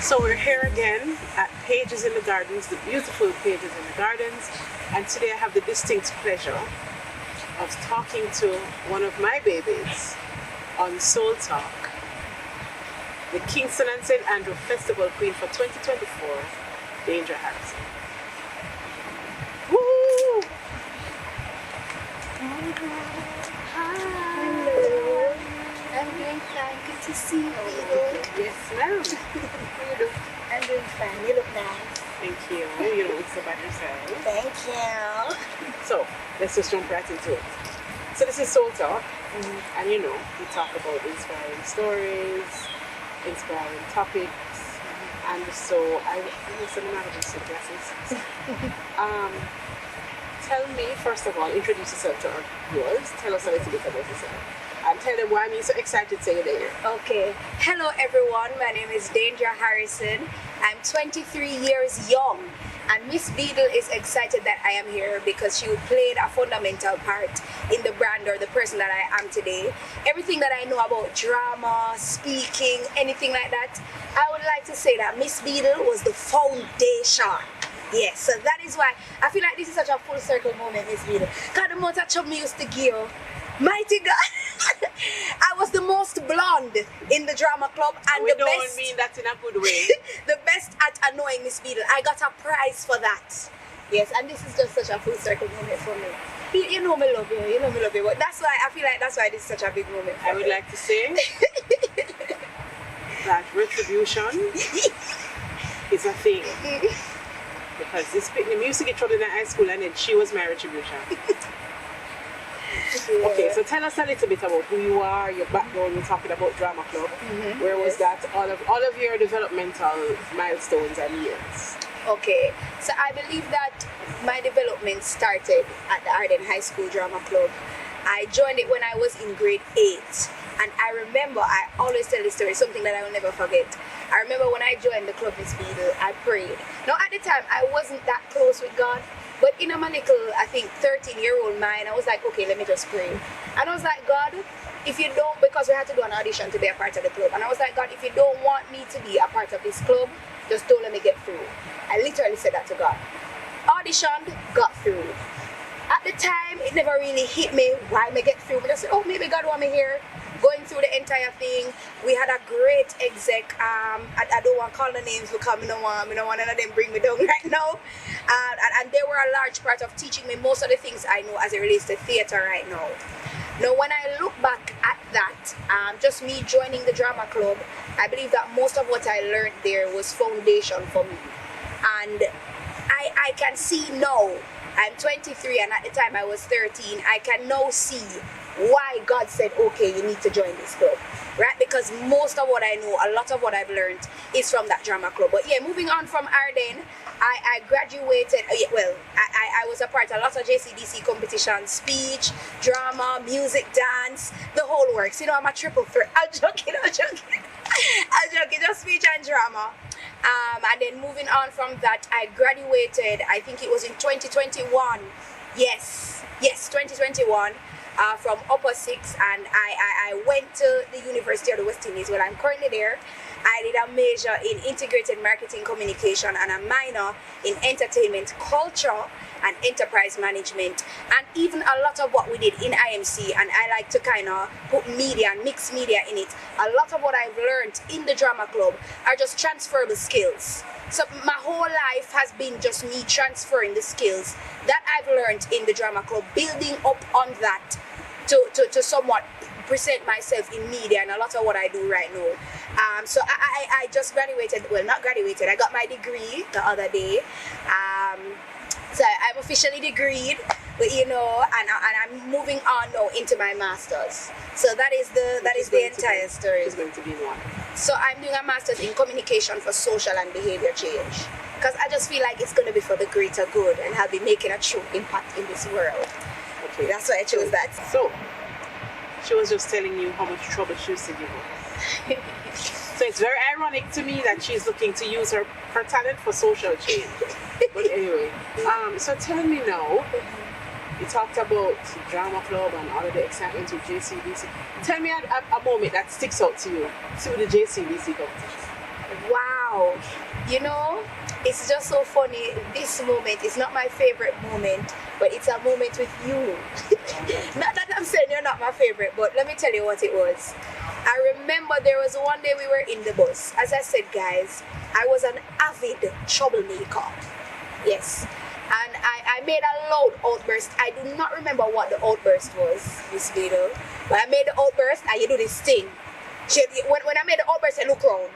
So we're here again at Pages in the Gardens, the beautiful Pages in the Gardens, and today I have the distinct pleasure of talking to one of my babies on SoulTalk, the Kingston and St. Andrew Festival Queen for 2024, Danger Harrison. Woo! Hello. I'm doing fine. Good to see you. Yes, ma'am. How you doing? I'm doing fine. You look nice. Thank you. You don't look so bad yourself. Thank you. So, let's just jump right into it. So this is SoulTalk, and you know, we talk about inspiring stories, inspiring topics, and so I must have another sunglasses. Tell me, first of all, introduce yourself to our viewers. Tell us a little bit about yourself. And tell them why I'm so excited to say you're there. Okay. Hello, everyone. My name is Danger Harrison. I'm 23 years young. And Miss Beadle is excited that I am here because she played a fundamental part in the brand or the person that I am today. Everything that I know about drama, speaking, anything like that, I would like to say that Miss Beadle was the foundation. Yes, so that is why I feel like this is such a full circle moment, Miss Beadle. Because the amount of trouble me used to give, mighty God, I was the most blonde in the drama club and we the don't best. mean that in a good way. The best at annoying Miss Beadle. I got a prize for that. Yes, and this is just such a full circle moment for me. You know me love you, but that's why I feel like that's why this is such a big moment for I would me. like to say that retribution is a thing. Because the music get trouble in high school and then she was my retribution. Yeah. Okay, so tell us a little bit about who you are, your background. We're talking about Drama Club. Where was that? All of your developmental milestones and years. Okay, so I believe that my development started at the Arden High School Drama Club. I joined it when I was in grade 8. And I remember, I always tell this story, something that I will never forget. I remember when I joined the club, Miss Beadle, I prayed. Now at the time, I wasn't that close with God. But in my little, I think, 13-year-old mind, I was like, okay, let me just pray. And I was like, God, if you don't, because we had to do an audition to be a part of the club. And I was like, God, if you don't want me to be a part of this club, just don't let me get through. I literally said that to God. Auditioned, got through. At the time, it never really hit me why me get through. But I said, oh, maybe God want me here. Going through the entire thing, we had a great exec. I don't want to call the names because I don't want none of them bring me down right now. And they were a large part of teaching me most of the things I know as it relates to theatre right now. Now, when I look back at that, just me joining the drama club, I believe that most of what I learned there was foundation for me. And I can see now, I'm 23 and at the time I was 13, I can now see why God said, okay, you need to join this club, right? Because most of what I know, a lot of what I've learned is from that drama club. But yeah, moving on from Arden, I graduated, I was a part of a lot of JCDC competitions, speech, drama, music, dance, the whole works. You know, I'm a triple threat. I'm joking, just speech and drama. And then moving on from that, I graduated, I think it was in 2021. Yes, 2021. From Upper 6, and I went to the University of the West Indies. Well, I'm currently there. I did a major in integrated marketing communication and a minor in entertainment culture and enterprise management, and even a lot of what we did in IMC, and I like to kind of put media and mix media in it. A lot of what I've learned in the drama club are just transferable skills. So my whole life has been just me transferring the skills that I've learned in the drama club, building up on that to somewhat present myself in media and a lot of what I do right now. So I just graduated, well, not graduated, I got my degree the other day. So I'm officially degreed, but you know, and I'm moving on now into my master's. So that is the entire story. It's going to be one. So I'm doing a master's in communication for social and behavior change, because I just feel like it's going to be for the greater good and I'll be making a true impact in this world. Okay. That's why I chose that. So, she was just telling you how much trouble she used to give her. So it's very ironic to me that she's looking to use her talent for social change. But anyway, so tell me now, you talked about drama club and all of the excitement with JCBC. Tell me a moment that sticks out to you through the JCBC competition. Wow. wow, you know, it's just so funny. This moment is not my favorite moment, but it's a moment with you. Not that I'm saying you're not my favorite, but let me tell you what it was. I remember there was one day we were in the bus. As I said, guys, I was an avid troublemaker. Yes. And I made a loud outburst. I do not remember what the outburst was, Miss Beadle. But I made the outburst and you do this thing. When I made the outburst, I look around.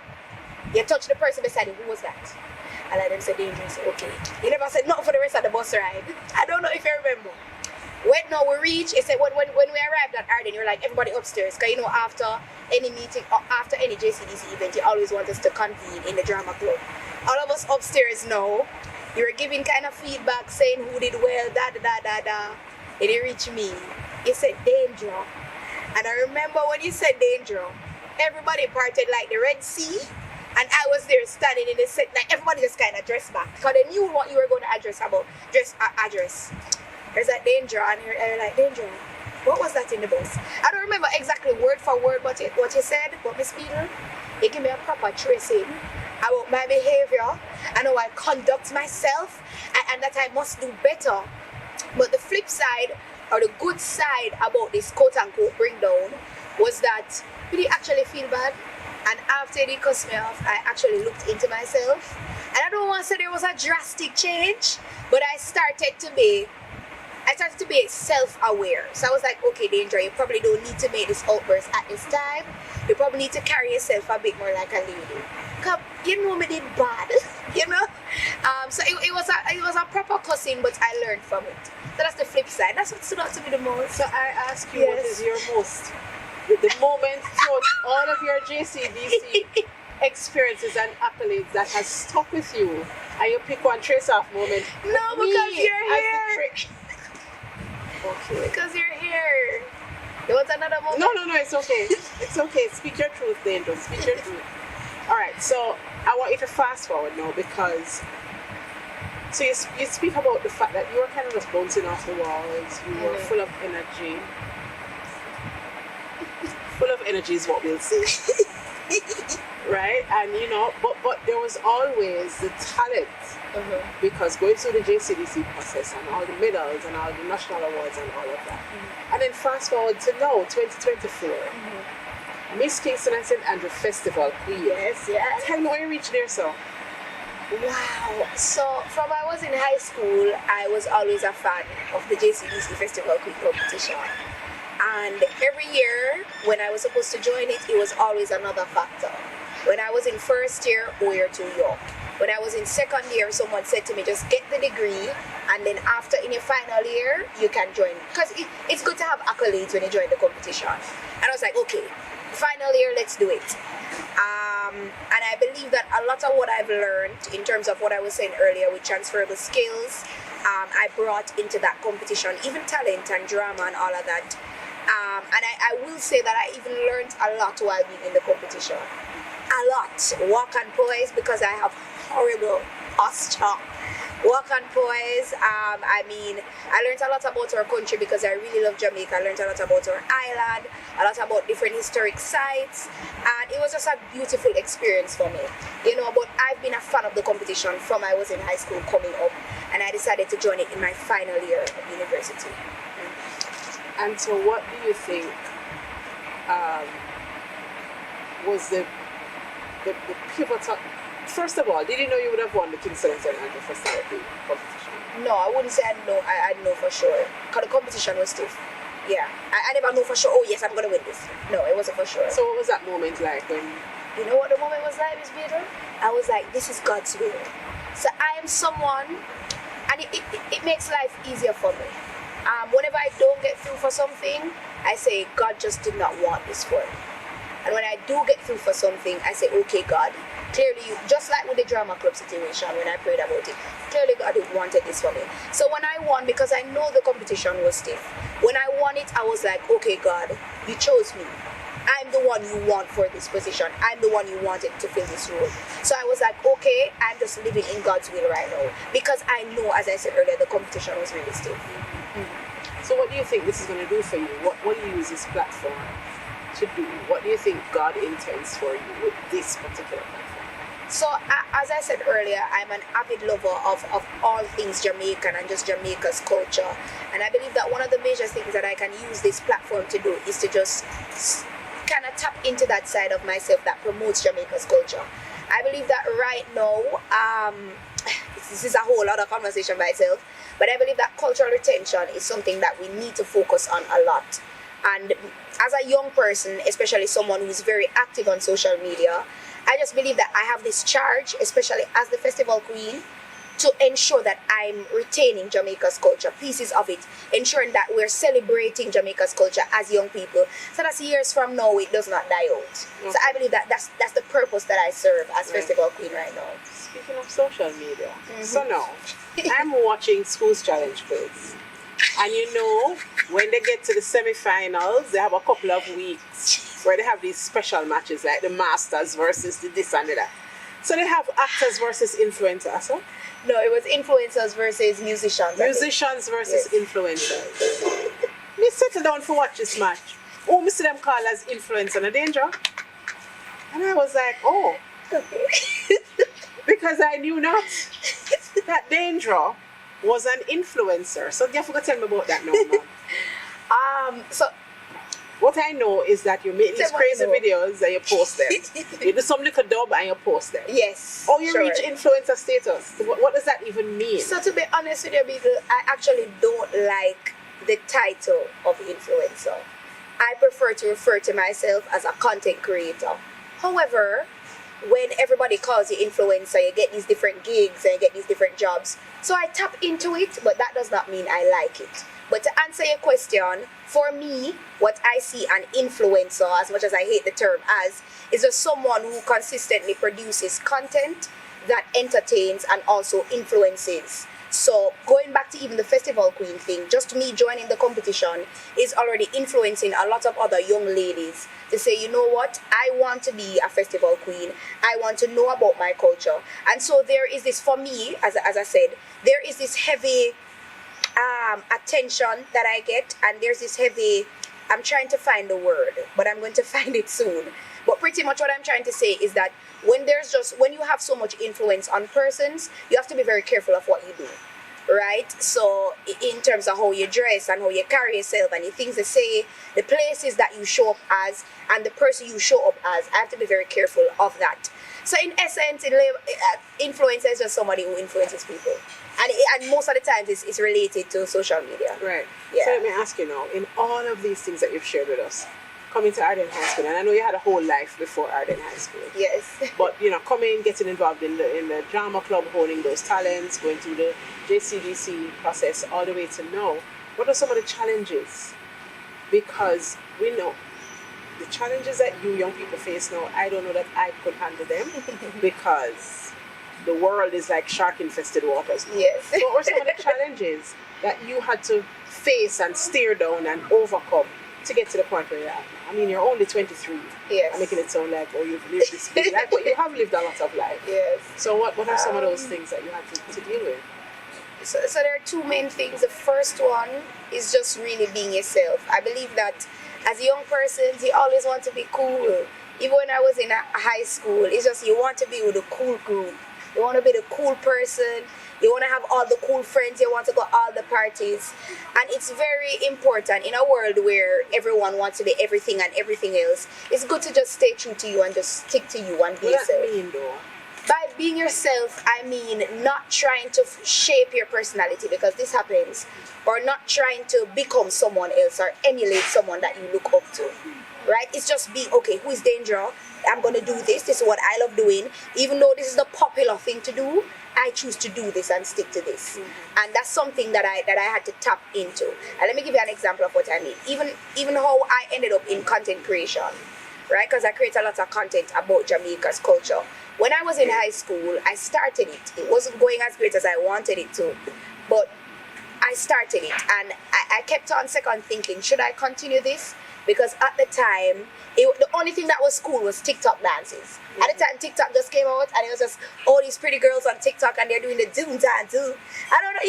You touch the person beside you. Who was that? And I then said, dangerous. Okay. You never said nothing for the rest of the bus ride. I don't know if you remember. When now we reach, it said when we arrived at Arden, you're like, everybody upstairs. Because, you know, after any meeting, or after any JCDC event, you always want us to convene in the drama club. All of us upstairs now, you were giving kind of feedback, saying who did well, da. And you reach me. You said, danger. And I remember when you said danger, everybody parted like the Red Sea. And I was there standing in the set, like everybody just kind of dressed back. Because they knew what you were going to address about. Address. There's that danger, and you're like, danger. What was that in the bus? I don't remember exactly word for word what you said, but Miss Peter, you give me a proper tracing about my behavior and how I conduct myself, and that I must do better. But the flip side, or the good side about this quote-unquote bring down, was that we didn't actually feel bad. And after they cussed me off, I actually looked into myself. And I don't want to say there was a drastic change, but I started to be self-aware. So I was like, okay, danger, you probably don't need to make this outburst at this time. You probably need to carry yourself a bit more like a lady. Cause you know me did bad, you know? So it was a proper cussing, but I learned from it. So that's the flip side. That's what stood out to me the most. So I ask you, What is your most, the moment throughout all of your JCDC experiences and accolades that has stuck with you, and you pick one trace off moment? No, because you're here. Okay. Because you're here. You want another moment? No, it's okay. It's okay. Speak your truth, Danger. Speak your truth. Alright, so I want you to fast forward now, because so you speak about the fact that you were kind of just bouncing off the walls, you were full of energy. Full of energy is what we'll say. Right? And you know, but there was always the talent. Because going through the JCDC process and all the medals and all the national awards and all of that. And then fast forward to now, 2024. Miss Kingston and St. Andrew Festival Queen. Yes. Tell me where you reached there, so. Wow. So from I was in high school, I was always a fan of the JCDC Festival Queen competition. And every year when I was supposed to join it, it was always another factor. When I was in first year, we were too young. When I was in second year, someone said to me, just get the degree, and then after, in your final year, you can join. Because it's good to have accolades when you join the competition. And I was like, okay, final year, let's do it. And I believe that a lot of what I've learned, in terms of what I was saying earlier with transferable skills, I brought into that competition, even talent and drama and all of that. And I will say that I even learned a lot while being in the competition. A lot. Walk and poise, because I have horrible posture. Walk and poise. I learned a lot about our country because I really love Jamaica. I learned a lot about our island, a lot about different historic sites, and it was just a beautiful experience for me. You know, but I've been a fan of the competition from I was in high school coming up, and I decided to join it in my final year of university. And so what do you think was the pivotal? First of all, did you know you would have won the Kingston and St. Andrew Festival competition? No, I wouldn't say I know for sure. Because the competition was stiff. Yeah. I never know for sure, oh yes, I'm going to win this. No, it wasn't for sure. So what was that moment like when... You know what the moment was like, Miss Peter? I was like, this is God's will. So I am someone, and it makes life easier for me. Whenever I don't get through for something, I say, God just did not want this for me. And when I do get through for something, I say, okay, God, clearly, just like with the drama club situation when I prayed about it, clearly God wanted this for me. So when I won, because I know the competition was stiff, when I won it, I was like, okay, God, you chose me. I'm the one you want for this position. I'm the one you wanted to fill this role. So I was like, okay, I'm just living in God's will right now. Because I know, as I said earlier, the competition was really stiff. So what do you think this is going to do for you? What do you use this platform to do? What do you think God intends for you with this particular platform? So, as I said earlier, I'm an avid lover of all things Jamaican and just Jamaica's culture. And I believe that one of the major things that I can use this platform to do is to just kind of tap into that side of myself that promotes Jamaica's culture. I believe that right now, this is a whole other conversation by itself, but I believe that cultural retention is something that we need to focus on a lot. And as a young person, especially someone who's very active on social media, I just believe that I have this charge, especially as the festival queen, to ensure that I'm retaining Jamaica's culture, pieces of it, ensuring that we're celebrating Jamaica's culture as young people, so that years from now it does not die out. Okay. So I believe that that's the purpose that I serve as festival queen right now. Speaking of social media, so now I'm watching Schools Challenge Quiz. And you know, when they get to the semi-finals, they have a couple of weeks where they have these special matches like the Masters versus the this and the that. So they have actors versus influencers, huh? No, it was influencers versus musicians. Musicians versus influencers. Me settle down for watch this match. Oh, me see them call as influencer and a danger. And I was like, oh. Because I knew not that Danger was an influencer. So you forgot to tell me about that now, Mom. So what I know is that you make these crazy videos and you post them. You do some little dub and you post them. Yes. Oh, you reach influencer status. What does that even mean? So to be honest with you, Beagle, I actually don't like the title of influencer. I prefer to refer to myself as a content creator. However, when everybody calls you influencer, you get these different gigs and you get these different jobs. So I tap into it, but that does not mean I like it. But to answer your question, for me, what I see an influencer, as much as I hate the term as, is just someone who consistently produces content that entertains and also influences. So going back to even the festival queen thing, just me joining the competition is already influencing a lot of other young ladies to say, you know what, I want to be a festival queen. I want to know about my culture. And so there is this, for me, as I said, there is this heavy attention that I get, and there's this heavy, I'm trying to find the word, but I'm going to find it soon. But pretty much what I'm trying to say is that when you have so much influence on persons, you have to be very careful of what you do, right? So in terms of how you dress and how you carry yourself and the things you say, the places that you show up as and the person you show up as, I have to be very careful of that. So in essence, influencer is just somebody who influences people. And most of the times it's related to social media. Right. Yeah. So let me ask you now, in all of these things that you've shared with us, coming to Arden High School, and I know you had a whole life before Arden High School. Yes. But you know, coming, getting involved in the drama club, holding those talents, going through the JCDC process all the way to now, what are some of the challenges? Because we know the challenges that you young people face now, I don't know that I could handle them because the world is like shark-infested waters now. Yes. So what were some of the challenges that you had to face and stare down and overcome to get to the point where you're at now? I mean, you're only 23. Yes. I'm making it sound like, oh, you've lived this big life, but you have lived a lot of life. Yes. So what are some of those things that you had to deal with? So there are two main things. The first one is just really being yourself. I believe that as young persons, you always want to be cool. Even when I was in high school, it's just you want to be with a cool group. You want to be the cool person. You want to have all the cool friends. You want to go all the parties. And it's very important in a world where everyone wants to be everything and everything else. It's good to just stay true to you and just stick to you and be yourself. What does that mean, though? By being yourself, I mean not trying to shape your personality, because this happens, or not trying to become someone else or emulate someone that you look up to, right? It's just be, okay, who is Danger? I'm going to do this. This is what I love doing. Even though this is the popular thing to do, I choose to do this and stick to this. Mm-hmm. And that's something that I had to tap into. And let me give you an example of what I mean. Even how I ended up in content creation, right? Because I create a lot of content about Jamaica's culture. When I was in high school, I started it. It wasn't going as great as I wanted it to, but I started it, and I kept on second thinking, should I continue this? Because at the time, the only thing that was cool was TikTok dances. Mm-hmm. At the time, TikTok just came out, and it was just all these pretty girls on TikTok, and they're doing the doom dance too. I don't know,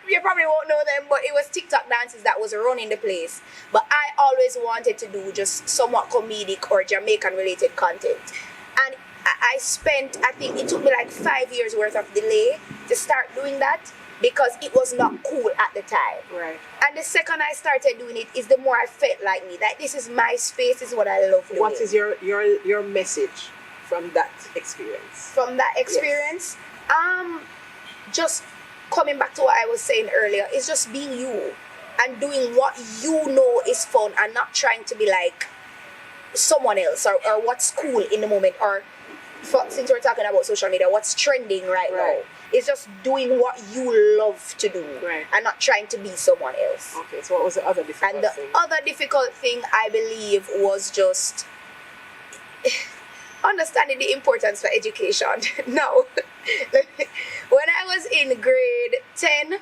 you probably won't know them, but it was TikTok dances that was running the place. But I always wanted to do just somewhat comedic or Jamaican related content. And I spent, I think it took me like 5 years worth of delay to start doing that because it was not cool at the time. Right. And the second I started doing it is the more I felt like me. Like, this is my space, this is what I love doing. What is your message from that experience? From that experience? Yes. Just coming back to what I was saying earlier, it's just being you and doing what you know is fun and not trying to be like someone else or what's cool in the moment, or since we're talking about social media, what's trending right now. It's just doing what you love to do, and not trying to be someone else. Okay, so what was the other difficult thing? And the other difficult thing, I believe, was just understanding the importance for education. Now, when I was in grade 10,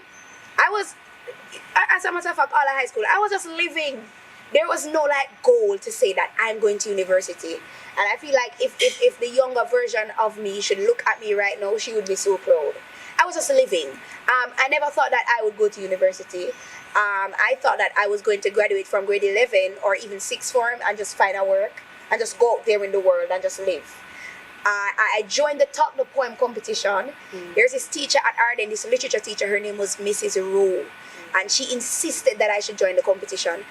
as a matter of fact, all of high school, I was just living. There was no like goal to say that I'm going to university. And I feel like if the younger version of me should look at me right now, she would be so proud. I was just living. I never thought that I would go to university. I thought that I was going to graduate from grade 11 or even 6th form and just find a work and just go out there in the world and just live. I joined the Talk the Poem competition. There's this teacher at Arden, this literature teacher, her name was Mrs. Rowe. And she insisted that I should join the competition.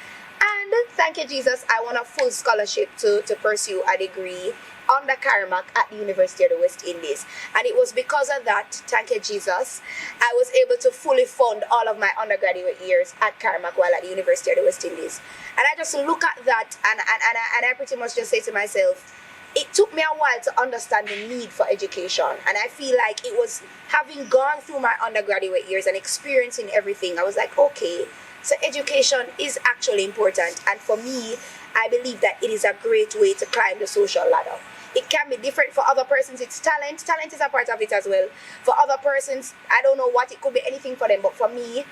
And thank you, Jesus, I won a full scholarship to pursue a degree under Carmack at the University of the West Indies. And it was because of that, thank you, Jesus, I was able to fully fund all of my undergraduate years at Carmack while at the University of the West Indies. And I just look at that and I pretty much just say to myself, it took me a while to understand the need for education. And I feel like it was having gone through my undergraduate years and experiencing everything, I was like, okay, so education is actually important. And for me, I believe that it is a great way to climb the social ladder. It can be different for other persons. It's talent. Talent is a part of it as well. For other persons, I don't know what, it could be anything for them. But for me,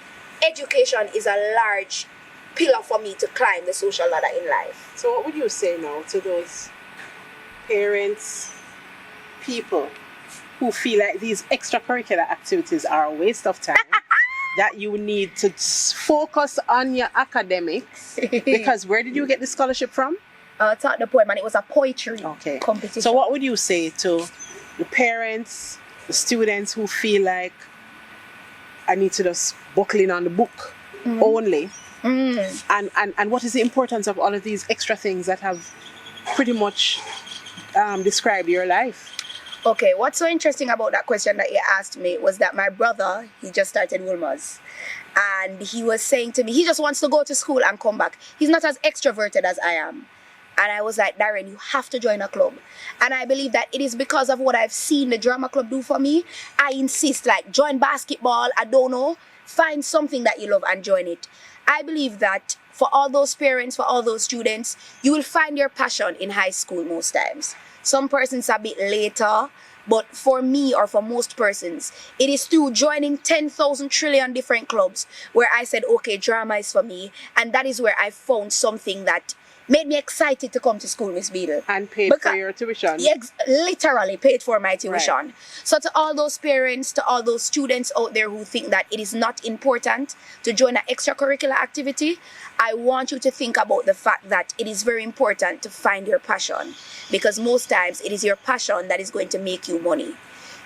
education is a large pillar for me to climb the social ladder in life. So what would you say now to those parents, people who feel like these extracurricular activities are a waste of time, that you need to focus on your academics? Because where did you get the scholarship from? Talk the Poem, and it was a poetry competition. So what would you say to the parents, the students who feel like, I need to just buckle in on the book only? And what is the importance of all of these extra things that have pretty much described your life? Okay, what's so interesting about that question that you asked me was that my brother, he just started Wilmers. And he was saying to me, he just wants to go to school and come back. He's not as extroverted as I am. And I was like, Darren, you have to join a club. And I believe that it is because of what I've seen the drama club do for me. I insist, like, join basketball, I don't know, find something that you love and join it. I believe that for all those parents, for all those students, you will find your passion in high school most times. Some persons a bit later, but for me or for most persons, it is through joining 10,000 trillion different clubs where I said, okay, drama is for me. And that is where I found something that made me excited to come to school, Miss Beadle. And paid for your tuition. Yes, literally paid for my tuition. Right. So to all those parents, to all those students out there who think that it is not important to join an extracurricular activity, I want you to think about the fact that it is very important to find your passion. Because most times it is your passion that is going to make you money.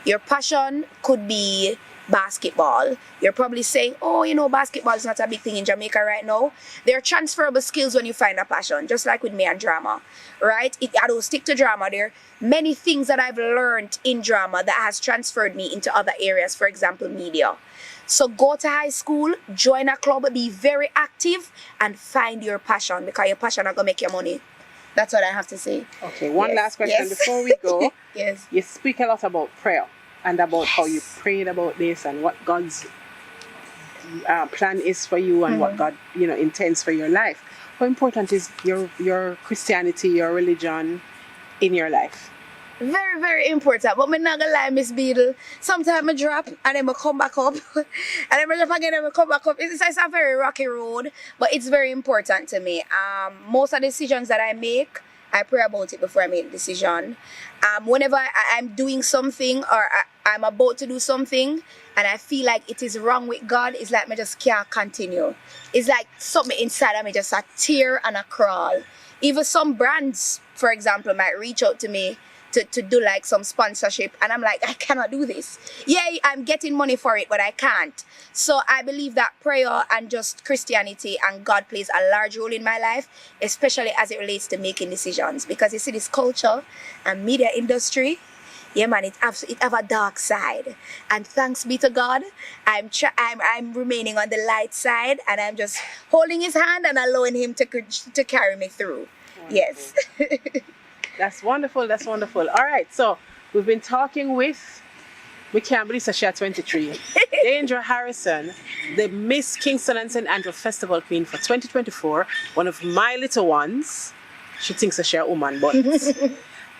Your passion could be basketball. You're probably saying, oh, you know, basketball is not a big thing in Jamaica right now. There are transferable skills when you find a passion, just like with me and drama, right? I don't stick to drama. There are many things that I've learned in drama that has transferred me into other areas, for example, media. So go to high school, join a club, be very active, and find your passion, because your passion is going to make your money. That's what I have to say. Okay, one last question before we go. Yes. You speak a lot about prayer and about how you prayed about this and what God's plan is for you and what God, intends for your life. How important is your Christianity, your religion in your life? Very, very important. But I'm not gonna lie, Miss Beadle. Sometimes I drop and then I come back up. And then I drop again and I come back up. It's a very rocky road, but it's very important to me. Most of the decisions that I make, I pray about it before I make the decision. Whenever I'm doing something or I'm about to do something and I feel like it is wrong with God, it's like I just can't continue. It's like something inside of me just a tear and a crawl. Even some brands, for example, might reach out to me to do like some sponsorship, and I'm like, I cannot do this. Yeah, I'm getting money for it, but I can't. So I believe that prayer and just Christianity and God plays a large role in my life, especially as it relates to making decisions, because you see this culture and media industry, yeah man, it have a dark side, and thanks be to God, I'm remaining on the light side, and I'm just holding his hand and allowing him to carry me through. Wonderful. Yes. That's wonderful. That's wonderful. All right. So we've been talking with, we can't believe Sasha 23, Danger Harrison, the Miss Kingston and St. Andrew Festival Queen for 2024. One of my little ones. She thinks Sasha a woman, but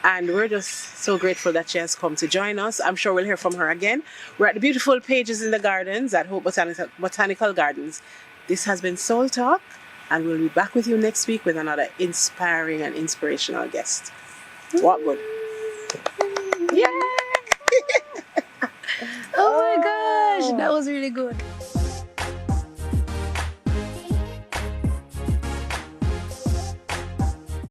and we're just so grateful that she has come to join us. I'm sure we'll hear from her again. We're at the beautiful Pages in the Gardens at Hope Botanical Gardens. This has been Soul Talk, and we'll be back with you next week with another inspiring and inspirational guest. What good? Yeah. Oh my gosh, that was really good.